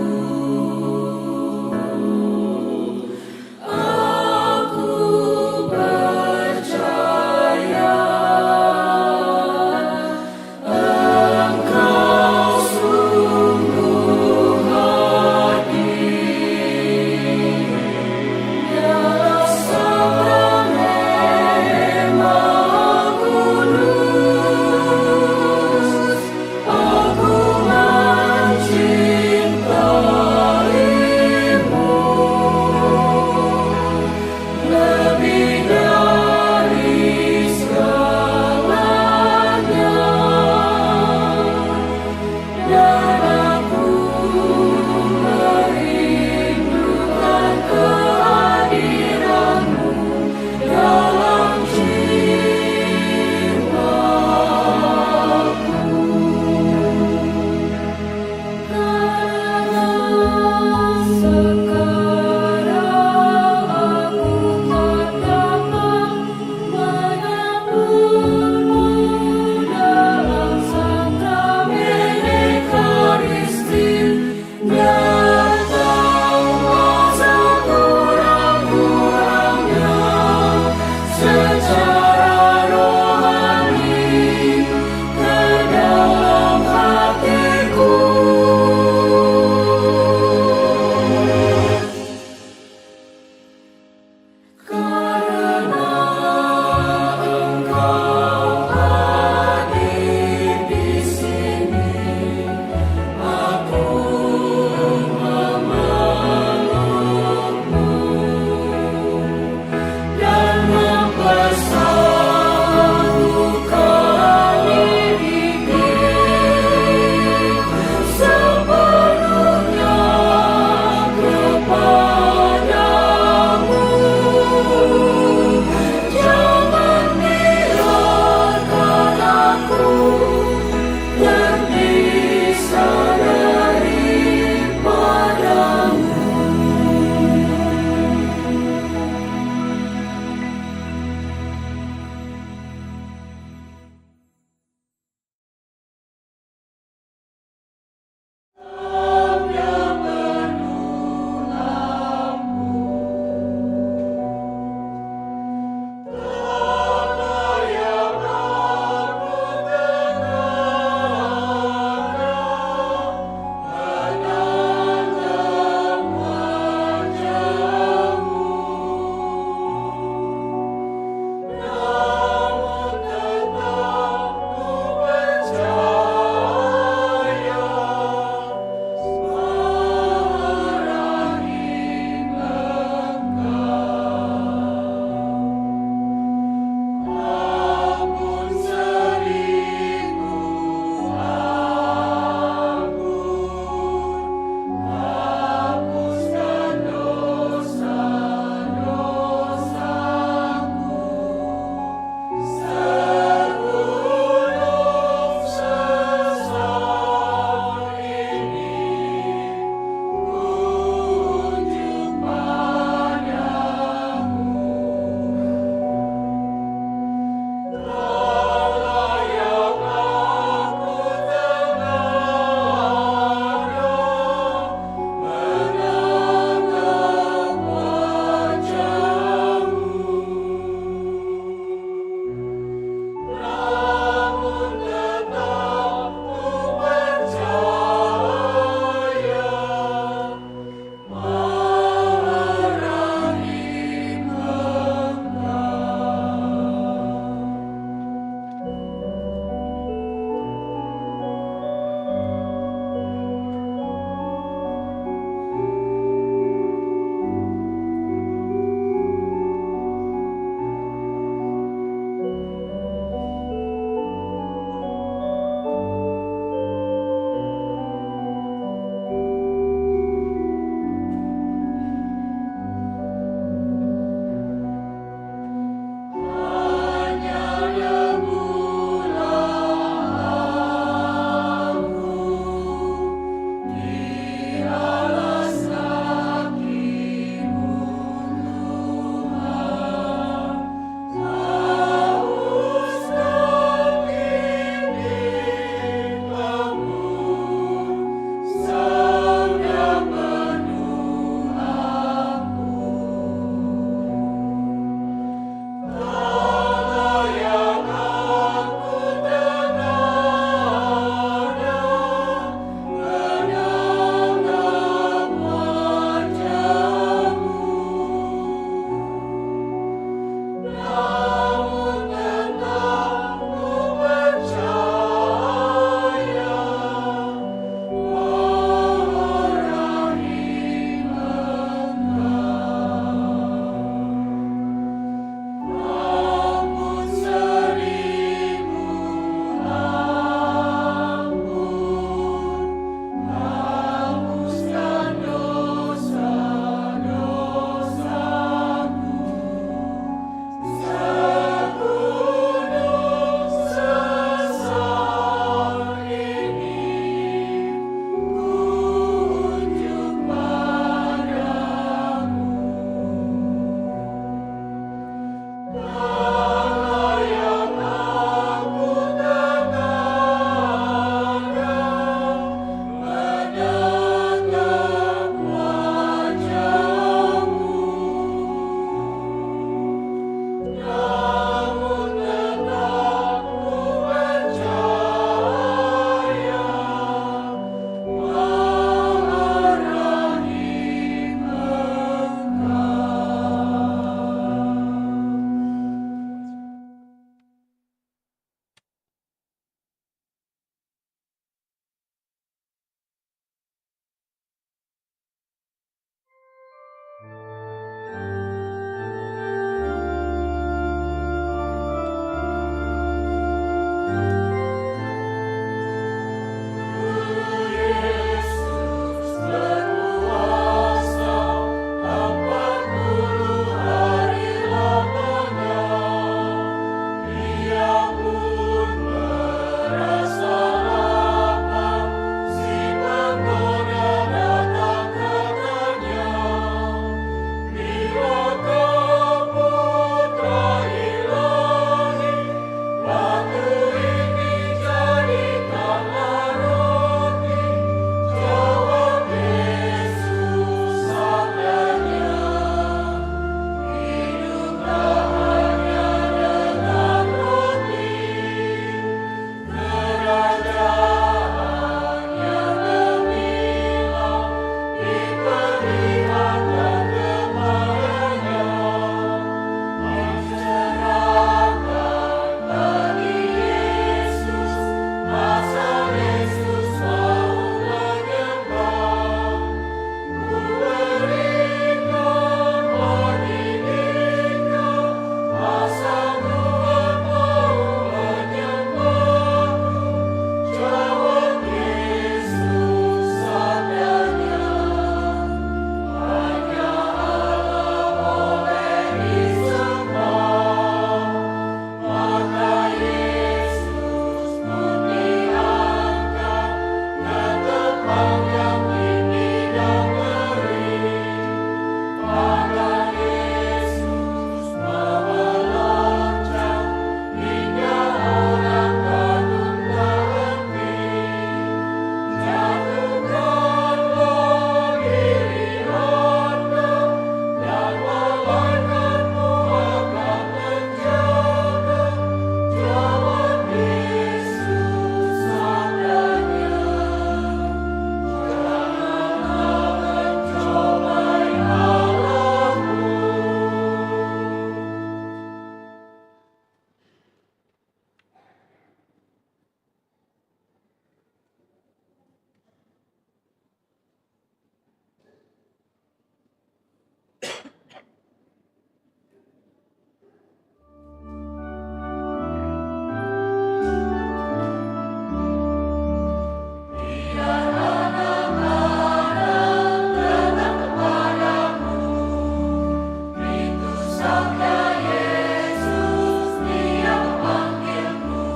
sabda Yesus, Dia memanggilku.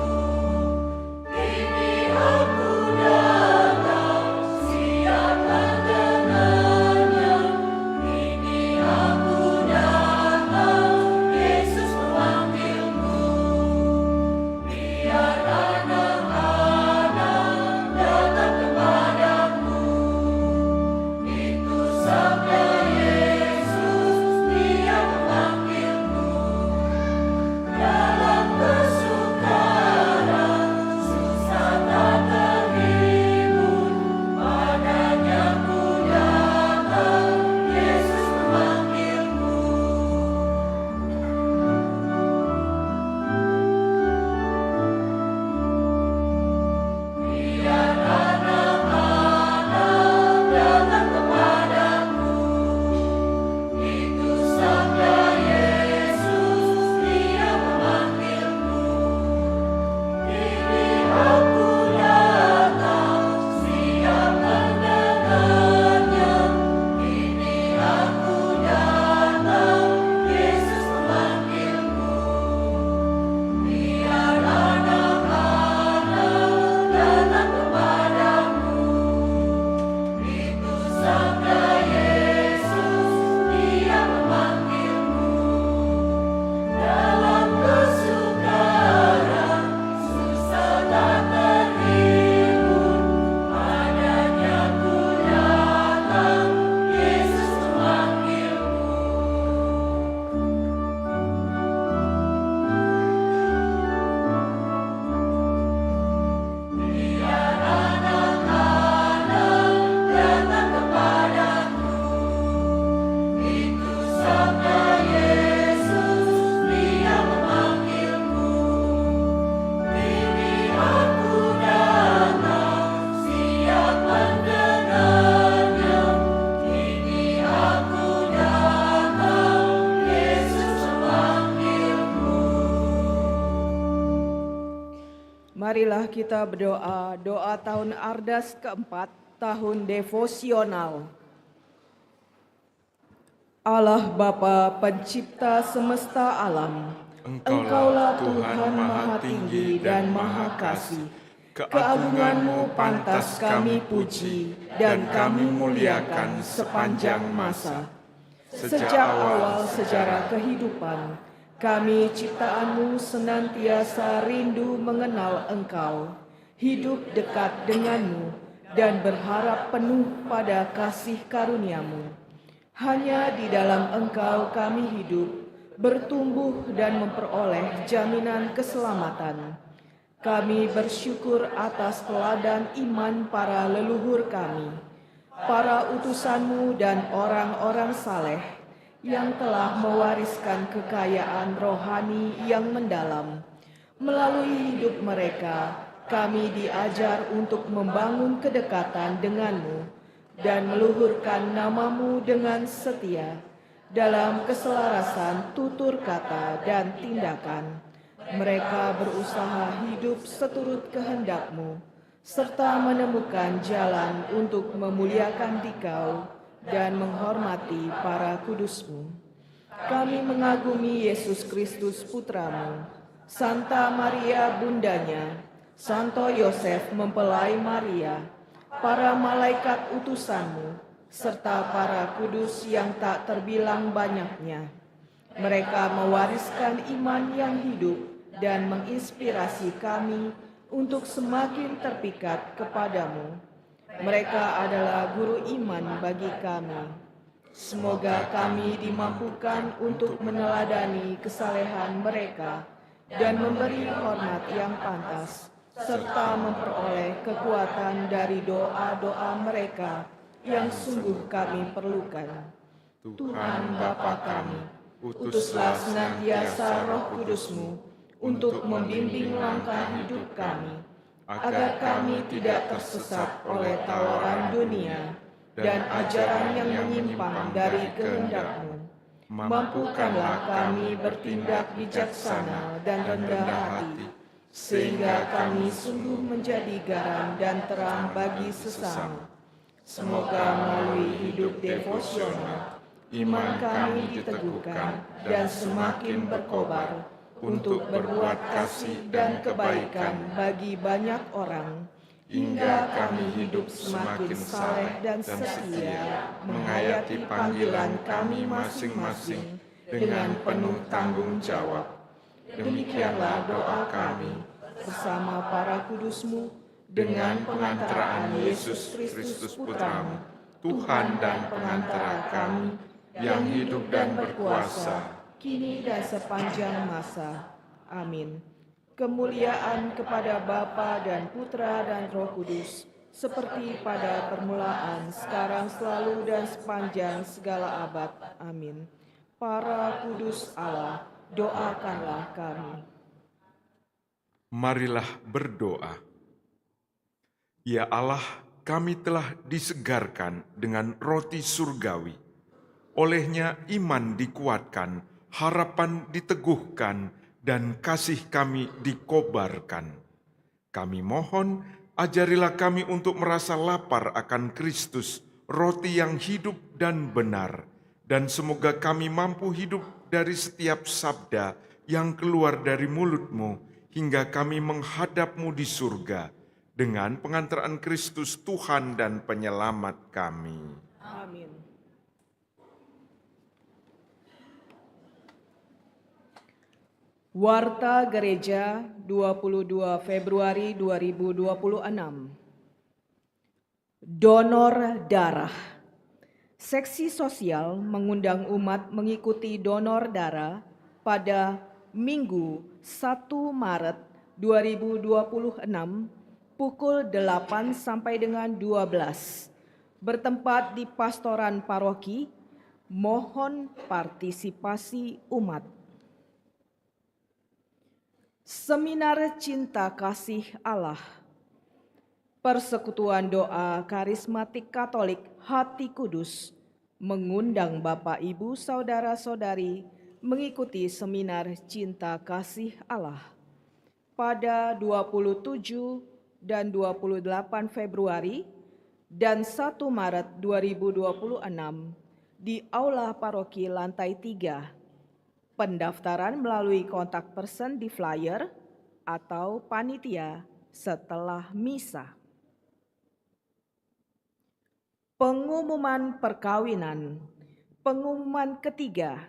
Kini aku datang, siap mendengarnya. Kini aku datang, Yesus memanggilku. Biar anak-anak datang kepadamu. Itu sabda Yesus, Dia memanggilmu. Dalam kesukaran, susah tak terhibur, padanya ku datang, Yesus memanggilku. Biar anak-anak datang kepadamu. Itu sabda Yesus, Dia memanggilku. Kini aku datang, siap mendengarnya. Kini aku datang, Yesus memanggilku. Biar anak-anak datang kepadamu. Itu sabda Yesus, Dia memanggilmu. Dalam kesukaran, susah tak terhibur, padanya ku datang, Yesus memanggilku. Biar anak-anak datang kepadamu. Itu sabda Yesus, Dia memanggilku. Kini aku datang, siap mendengarnya. Kini aku datang, Yesus memanggilku. Marilah kita berdoa, doa tahun Ardas keempat, tahun devosional. Allah Bapa pencipta semesta alam, Engkaulah Tuhan Maha Tinggi dan Maha Kasih. Keagungan-Mu pantas kami puji dan kami muliakan sepanjang masa. Sejak awal sejarah kehidupan, kami ciptaan-Mu senantiasa rindu mengenal Engkau, hidup dekat dengan-Mu, dan berharap penuh pada kasih karunia-Mu. Hanya di dalam Engkau kami hidup, bertumbuh dan memperoleh jaminan keselamatan. Kami bersyukur atas teladan iman para leluhur kami, para utusan-Mu dan orang-orang saleh yang telah mewariskan kekayaan rohani yang mendalam. Melalui hidup mereka, kami diajar untuk membangun kedekatan dengan-Mu dan meluhurkan nama-Mu dengan setia dalam keselarasan tutur kata dan tindakan. Mereka berusaha hidup seturut kehendak-Mu, serta menemukan jalan untuk memuliakan Dikau dan menghormati para kudus-Mu. Kami mengagumi Yesus Kristus Putra-Mu, Santa Maria Bundanya, Santo Yosef mempelai Maria, para malaikat utusan-Mu, serta para kudus yang tak terbilang banyaknya. Mereka mewariskan iman yang hidup dan menginspirasi kami untuk semakin terpikat kepadamu. Mereka adalah guru iman bagi kami. Semoga kami dimampukan untuk meneladani kesalehan mereka dan memberi hormat yang pantas, serta memperoleh kekuatan dari doa-doa mereka yang sungguh kami perlukan. Tuhan Bapa kami, utuslah senantiasa Roh Kudus-Mu untuk membimbing langkah hidup kami, agar kami tidak tersesat oleh tawaran dunia dan ajaran yang menyimpang dari kehendak-Mu. Mampukanlah kami bertindak bijaksana dan rendah hati, sehingga kami sungguh menjadi garam dan terang bagi sesama. Semoga melalui hidup devosional, iman kami diteguhkan dan semakin berkobar untuk berbuat kasih dan kebaikan bagi banyak orang, hingga kami hidup semakin saleh dan setia menghayati panggilan kami masing-masing dengan penuh tanggung jawab. Demikianlah doa kami bersama para kudus-Mu, dengan pengantaraan Yesus Kristus Putramu, Tuhan dan pengantara kami, yang hidup dan berkuasa, kini dan sepanjang masa. Amin. Kemuliaan kepada Bapa dan Putra dan Roh Kudus, seperti pada permulaan, sekarang, selalu, dan sepanjang segala abad. Amin. Para kudus Allah, doakanlah kami. Marilah berdoa. Ya Allah, kami telah disegarkan dengan roti surgawi. Olehnya iman dikuatkan, harapan diteguhkan, dan kasih kami dikobarkan. Kami mohon, ajarilah kami untuk merasa lapar akan Kristus, roti yang hidup dan benar, dan semoga kami mampu hidup dari setiap sabda yang keluar dari mulut-Mu, hingga kami menghadap-Mu di surga, dengan pengantaraan Kristus Tuhan dan Penyelamat kami. Amin. Warta Gereja 22 Februari 2026. Donor darah. Seksi sosial mengundang umat mengikuti donor darah pada Minggu 1 Maret 2026 pukul 8 sampai dengan 12 bertempat di Pastoran Paroki. Mohon partisipasi umat. Seminar Cinta Kasih Allah. Persekutuan Doa Karismatik Katolik Hati Kudus mengundang Bapak, Ibu, Saudara-saudari mengikuti seminar Cinta Kasih Allah pada 27 dan 28 Februari dan 1 Maret 2026 di Aula Paroki Lantai 3. Pendaftaran melalui kontak person di flyer atau panitia setelah misa. Pengumuman perkawinan. Pengumuman ketiga,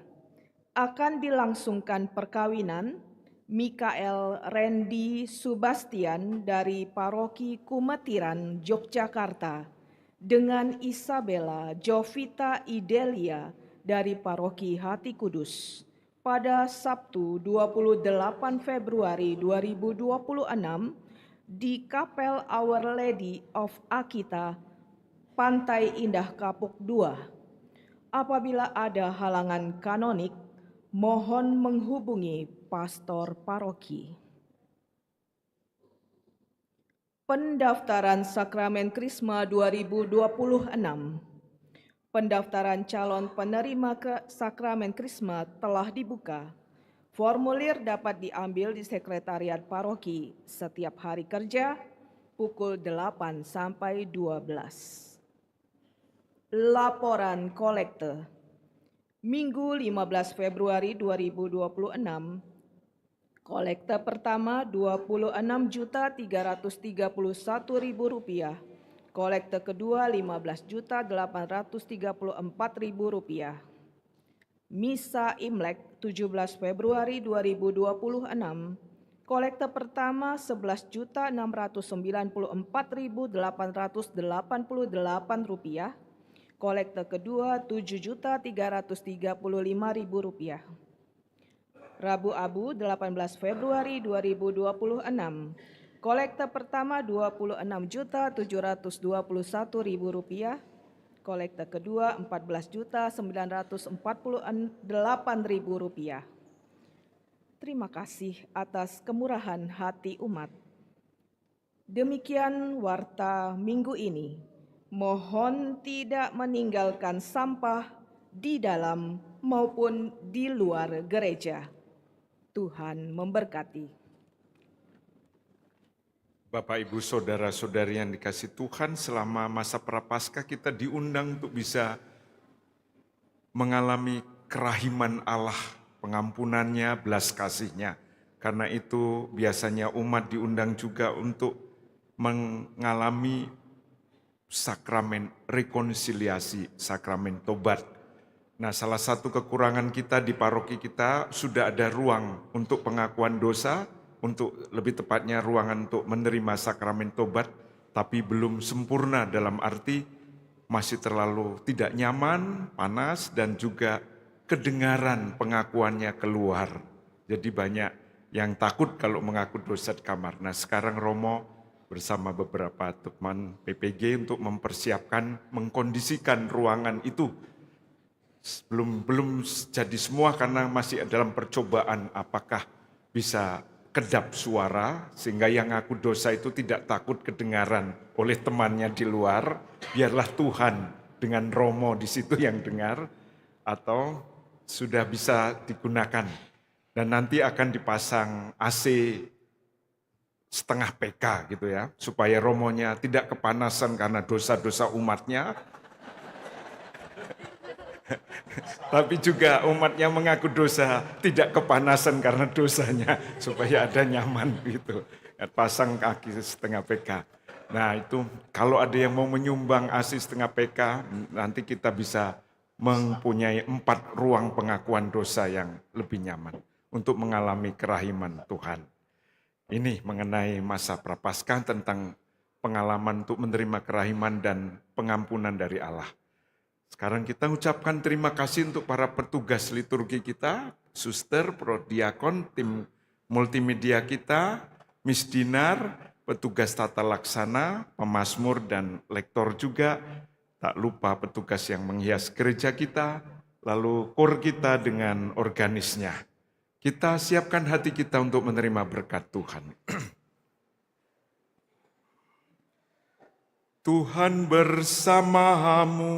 akan dilangsungkan perkawinan Mikael Randy Subastian dari Paroki Kumetiran, Yogyakarta dengan Isabella Jovita Idelia dari Paroki Hati Kudus pada Sabtu 28 Februari 2026 di Kapel Our Lady of Akita, Pantai Indah Kapuk 2. Apabila ada halangan kanonik, mohon menghubungi pastor paroki. Pendaftaran Sakramen Krisma 2026. Pendaftaran calon penerima Sakramen Krisma telah dibuka. Formulir dapat diambil di Sekretariat Paroki setiap hari kerja pukul 8 sampai 12. Laporan kolekte. Minggu 15 Februari 2026. Kolekte pertama Rp26.331.000. Kolekte kedua Rp15.834.000. Misa Imlek 17 Februari 2026. Kolekte pertama Rp11.694.888. Kolekte kedua Rp7.335.000. Rabu Abu 18 Februari 2026. Kolekte pertama Rp26.721.000. Kolekte kedua Rp14.948.000. Terima kasih atas kemurahan hati umat. Demikian warta minggu ini. Mohon tidak meninggalkan sampah di dalam maupun di luar gereja. Tuhan memberkati. Bapak, Ibu, Saudara-saudari yang dikasihi Tuhan, selama masa Prapaskah kita diundang untuk bisa mengalami kerahiman Allah, pengampunannya, belas kasih-Nya. Karena itu biasanya umat diundang juga untuk mengalami sakramen rekonsiliasi, sakramen tobat. Nah, salah satu kekurangan kita di paroki kita sudah ada ruang untuk pengakuan dosa, untuk lebih tepatnya ruangan untuk menerima sakramen tobat, tapi belum sempurna dalam arti masih terlalu tidak nyaman, panas, dan juga kedengaran pengakuannya keluar. Jadi banyak yang takut kalau mengaku dosa di kamar. Nah, sekarang Romo bersama beberapa teman PPG untuk mempersiapkan, mengkondisikan ruangan itu. Belum jadi semua karena masih dalam percobaan apakah bisa kedap suara sehingga yang ngaku dosa itu tidak takut kedengaran oleh temannya di luar. Biarlah Tuhan dengan Romo di situ yang dengar, atau sudah bisa digunakan. Dan nanti akan dipasang AC setengah PK gitu ya, supaya Romonya tidak kepanasan karena dosa-dosa umatnya. Tapi juga umatnya mengaku dosa, tidak kepanasan karena dosanya, supaya ada nyaman gitu. Pasang kaki setengah PK. Nah itu kalau ada yang mau menyumbang AC setengah PK, nanti kita bisa mempunyai 4 ruang pengakuan dosa yang lebih nyaman untuk mengalami kerahiman Tuhan. Ini mengenai masa Prapaskah tentang pengalaman untuk menerima kerahiman dan pengampunan dari Allah. Sekarang kita ucapkan terima kasih untuk para petugas liturgi kita, suster, prodiakon, tim multimedia kita, Miss Dinar, petugas tata laksana, pemazmur dan lektor juga. Tak lupa petugas yang menghias gereja kita, lalu kor kita dengan organisnya. Kita siapkan hati kita untuk menerima berkat Tuhan. Tuhan bersamamu.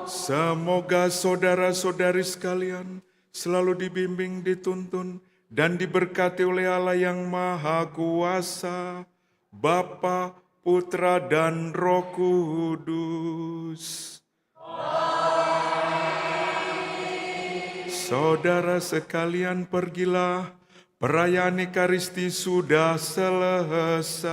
Semoga saudara-saudari sekalian selalu dibimbing, dituntun, dan diberkati oleh Allah yang Maha Kuasa, Bapa, Putra, dan Roh Kudus. Amin. Saudara sekalian, pergilah, perayaan Ekaristi sudah selesai.